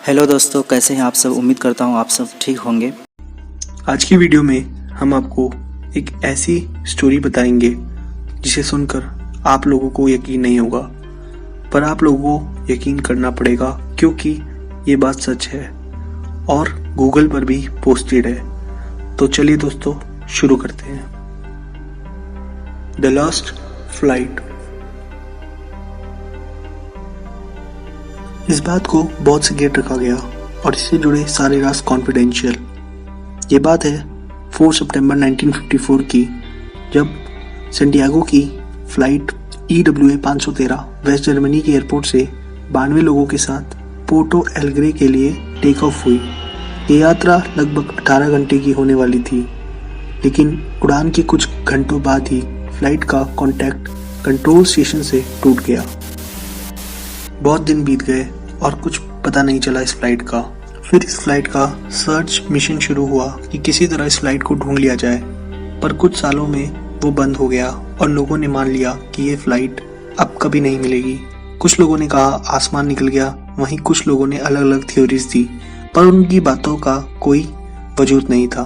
Hello दोस्तों, कैसे हैं आप सब। उम्मीद करता हूं आप सब ठीक होंगे। आज की वीडियो में हम आपको एक ऐसी स्टोरी बताएंगे जिसे सुनकर आप लोगों को यकीन नहीं होगा, पर आप लोगों को यकीन करना पड़ेगा क्योंकि ये बात सच है और गूगल पर भी पोस्टेड है। तो चलिए दोस्तों शुरू करते हैं। The last flight. इस बात को बहुत सिक्रेट रखा गया और इससे जुड़े सारे राज कॉन्फिडेंशियल। ये बात है 4 सितंबर 1954 की, जब सैंटियागो की फ्लाइट EWA 513 वेस्ट जर्मनी के एयरपोर्ट से 92 लोगों के साथ पोर्टो एलेग्रे के लिए टेक ऑफ हुई। ये यात्रा लगभग 18 घंटे की होने वाली थी, लेकिन उड़ान के कुछ घंटों बाद ही फ्लाइट का कॉन्टैक्ट कंट्रोल स्टेशन से टूट गया। बहुत दिन बीत गए और कुछ पता नहीं चला इस फ्लाइट का। फिर इस फ्लाइट का सर्च मिशन शुरू हुआ कि किसी तरह इस फ्लाइट को ढूंढ लिया जाए, पर कुछ सालों में वो बंद हो गया और लोगों ने मान लिया कि ये फ्लाइट अब कभी नहीं मिलेगी। कुछ लोगों ने कहा आसमान निकल गया, वहीं कुछ लोगों ने अलग अलग थ्योरीज दी, पर उनकी बातों का कोई वजूद नहीं था।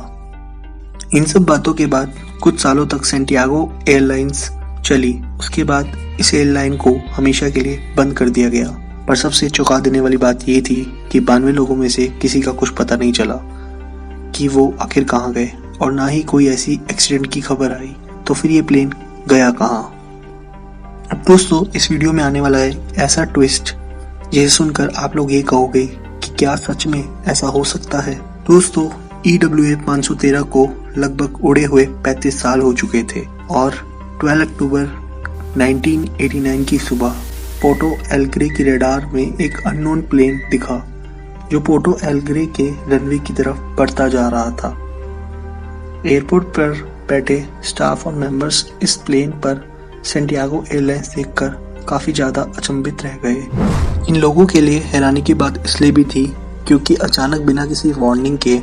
इन सब बातों के बाद कुछ सालों तक सैंटियागो एयरलाइंस चली। उसके बाद इस एयरलाइन को हमेशा के लिए बंद कर दिया गया। पर सबसे चौंका देने वाली बात ये थी कि 92 लोगों में से किसी का कुछ पता नहीं चला कि वो आखिर कहाँ गए, और ना ही कोई ऐसी एक्सीडेंट की खबर आई। तो फिर ये प्लेन गया कहाँ। अब दोस्तों इस वीडियो में आने वाला है ऐसा ट्विस्ट जिसे सुनकर आप लोग ये कहोगे कि क्या सच में ऐसा हो सकता है। दोस्तों EWA 513 को लगभग उड़े हुए 35 साल हो चुके थे और 12 अक्टूबर 1989 की सुबह पोर्टो एलेग्रे की रडार में एक अननोन प्लेन दिखा जो पोर्टो एलेग्रे के रनवे की तरफ बढ़ता जा रहा था। एयरपोर्ट पर बैठे स्टाफ और मेंबर्स इस प्लेन पर सैंटियागो एयरलाइंस देखकर काफी ज्यादा अचंभित रह गए। इन लोगों के लिए हैरानी की बात इसलिए भी थी क्योंकि अचानक बिना किसी वार्निंग के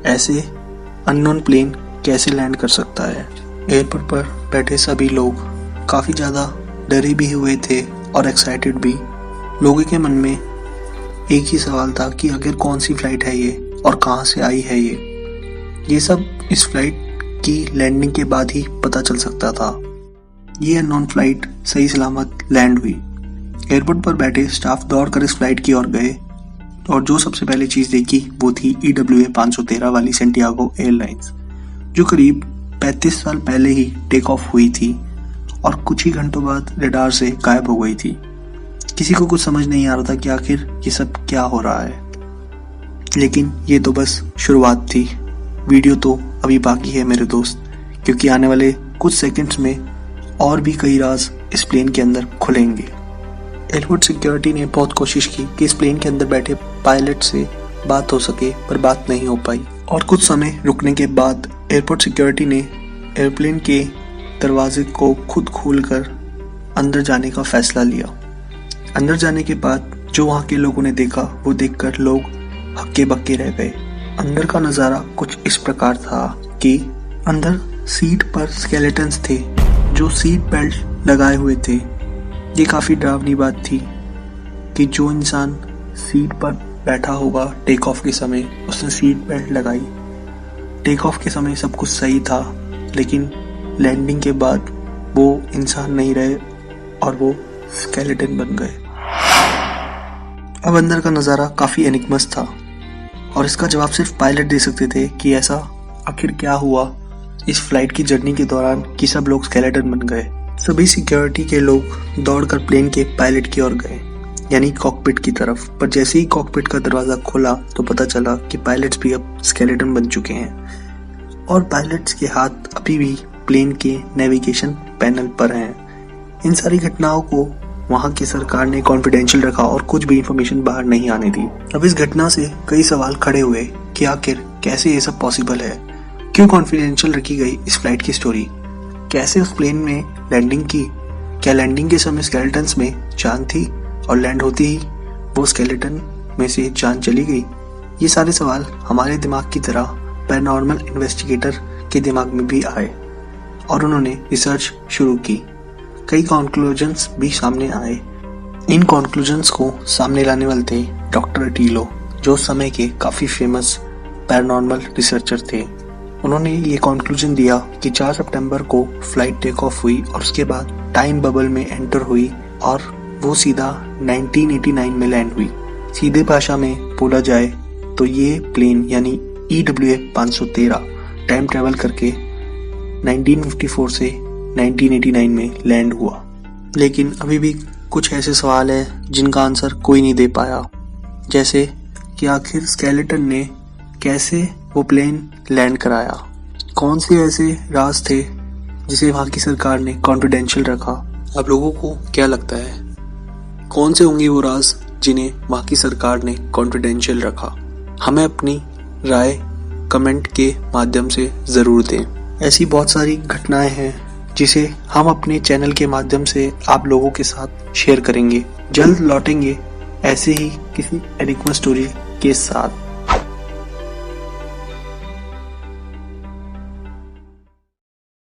ऐसे अननोन प्लेन कैसे लैंड कर सकता है। एयरपोर्ट पर बैठे सभी लोग काफी ज्यादा डरे भी हुए थे और एक्साइटेड भी। लोगों के मन में एक ही सवाल था कि आखिर कौन सी फ्लाइट है ये और कहां से आई है ये सब इस फ्लाइट की लैंडिंग के बाद ही पता चल सकता था। ये अननोन फ्लाइट सही सलामत लैंड हुई। एयरपोर्ट पर बैठे स्टाफ दौड़कर इस फ्लाइट की ओर गए और जो सबसे पहले चीज देखी वो थी EWA 513 वाली सैंटियागो एयरलाइंस, जो करीब 35 साल पहले ही टेक ऑफ हुई थी और कुछ ही घंटों बाद रडार से गायब हो गई थी। किसी को कुछ समझ नहीं आ रहा था कि आखिर ये सब क्या हो रहा है, लेकिन ये तो बस शुरुआत थी। वीडियो तो अभी बाकी है मेरे दोस्त, क्योंकि आने वाले कुछ सेकंड्स में और भी कई राज इस प्लेन के अंदर खुलेंगे। एयरपोर्ट सिक्योरिटी ने बहुत कोशिश की कि इस प्लेन के अंदर बैठे पायलट से बात हो सके, पर बात नहीं हो पाई। और कुछ समय रुकने के बाद एयरपोर्ट सिक्योरिटी ने एयरप्लेन के दरवाजे को खुद खोलकर अंदर जाने का फैसला लिया। अंदर जाने के बाद जो वहां के लोगों ने देखा वो देखकर लोग हक्के बक्के रह गए। अंदर का नजारा कुछ इस प्रकार था कि अंदर सीट पर स्केलेटन्स थे जो सीट बेल्ट लगाए हुए थे। ये काफी डरावनी बात थी कि जो इंसान सीट पर बैठा होगा टेक ऑफ के समय उसने सीट बेल्ट लगाई। टेक ऑफ के समय सब कुछ सही था, लेकिन लैंडिंग के बाद वो इंसान नहीं रहे और वो स्केलेटन बन गए। अब अंदर का नज़ारा काफ़ी एनिग्मस था और इसका जवाब सिर्फ पायलट दे सकते थे कि ऐसा आखिर क्या हुआ इस फ्लाइट की जर्नी के दौरान कि सब लोग स्केलेटन बन गए। सभी सिक्योरिटी के लोग दौड़कर प्लेन के पायलट की ओर गए, यानी कॉकपिट की तरफ। पर जैसे ही कॉकपिट का दरवाज़ा खोला तो पता चला कि पायलट्स भी अब स्केलेटन बन चुके हैं और पायलट्स के हाथ अभी भी प्लेन के नेविगेशन पैनल पर हैं। इन सारी घटनाओं को वहां की सरकार ने कॉन्फिडेंशियल रखा और कुछ भी इंफॉर्मेशन बाहर नहीं आने दी। अब इस घटना से कई सवाल खड़े हुए कि आखिर कैसे ये सब पॉसिबल है, क्यों कॉन्फिडेंशियल रखी गई इस फ्लाइट की स्टोरी, कैसे उस प्लेन में लैंडिंग की, क्या लैंडिंग के समय स्केलेटन्स में जान थी और लैंड होती ही वो स्केलेटन में से जान चली गई। ये सारे सवाल हमारे दिमाग की तरह पैरानॉर्मल इन्वेस्टिगेटर के दिमाग में भी आए और उन्होंने रिसर्च शुरू की। कई कंक्लूजन्स भी सामने आए इन कॉन्क्लूजन्स को सामने लाने वाले थे डॉक्टर अटीलो, जो उस समय के काफ़ी फेमस पैरानॉर्मल रिसर्चर थे। उन्होंने ये कॉन्क्लूजन दिया कि 4 सितंबर को फ्लाइट टेक ऑफ हुई और उसके बाद टाइम बबल में एंटर हुई और वो सीधा 1989 में लैंड हुई। सीधे भाषा में बोला जाए तो ये प्लेन यानी EWA 513 टाइम ट्रैवल करके 1954 से 1989 में लैंड हुआ। लेकिन अभी भी कुछ ऐसे सवाल हैं जिनका आंसर कोई नहीं दे पाया, जैसे कि आखिर स्केलेटन ने कैसे वो प्लेन लैंड कराया, कौन से ऐसे राज थे जिसे वहाँ की सरकार ने कॉन्फिडेंशियल रखा। आप लोगों को क्या लगता है कौन से होंगे वो राज जिन्हें वहाँ की सरकार ने कॉन्फिडेंशियल रखा? हमें अपनी राय कमेंट के माध्यम से ज़रूर दें। ऐसी बहुत सारी घटनाएं हैं जिसे हम अपने चैनल के माध्यम से आप लोगों के साथ शेयर करेंगे। जल्द लौटेंगे ऐसे ही किसी एनिग्मा स्टोरी के साथ।